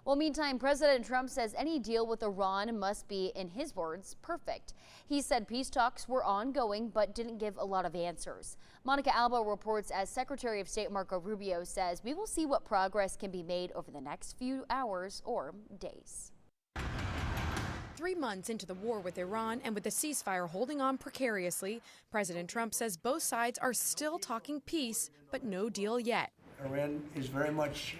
Well, meantime, President Trump says any deal with Iran must be, in his words, perfect. He said peace talks were ongoing but didn't give a lot of answers. Monica Alba reports as Secretary of State Marco Rubio says we will see what progress can be made over the next few hours or days. 3 months into the war with Iran and with the ceasefire holding on precariously, President Trump says both sides are still talking peace, but no deal yet. Iran is very much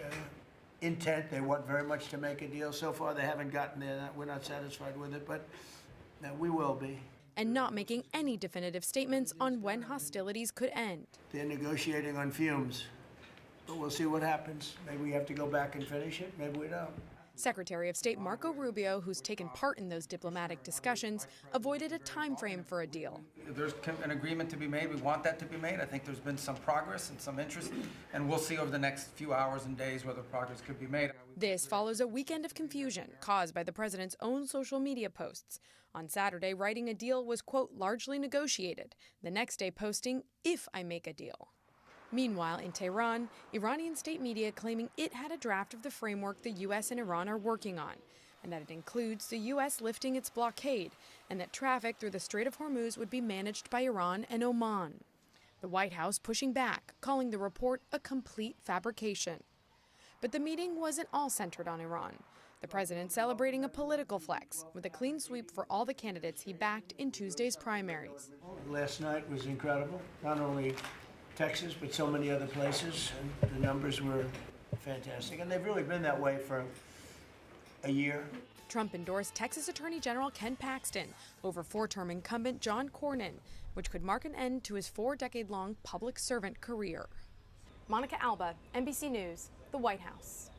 intent. They want very much to make a deal. So far, they haven't gotten there. We're not satisfied with it, but we will be. And not making any definitive statements on when hostilities could end. They're negotiating on fumes, but we'll see what happens. Maybe we have to go back and finish it. Maybe we don't. Secretary of State Marco Rubio, who's taken part in those diplomatic discussions, avoided a time frame for a deal. There's an agreement to be made. We want that to be made. I think there's been some progress and some interest, and we'll see over the next few hours and days whether progress could be made. This follows a weekend of confusion caused by the president's own social media posts. On Saturday, writing a deal was, quote, largely negotiated. The next day posting, if I make a deal. Meanwhile, in Tehran, Iranian state media claiming it had a draft of the framework the U.S. and Iran are working on, and that it includes the U.S. lifting its blockade, and that traffic through the Strait of Hormuz would be managed by Iran and Oman. The White House pushing back, calling the report a complete fabrication. But the meeting wasn't all centered on Iran. The president celebrating a political flex with a clean sweep for all the candidates he backed in Tuesday's primaries. Last night was incredible. Not only Texas, but so many other places, and the numbers were fantastic. And they've really been that way for a year. Trump endorsed Texas Attorney General Ken Paxton over four-term incumbent John Cornyn, which could mark an end to his 4-decade-long public servant career. Monica Alba, NBC News, the White House.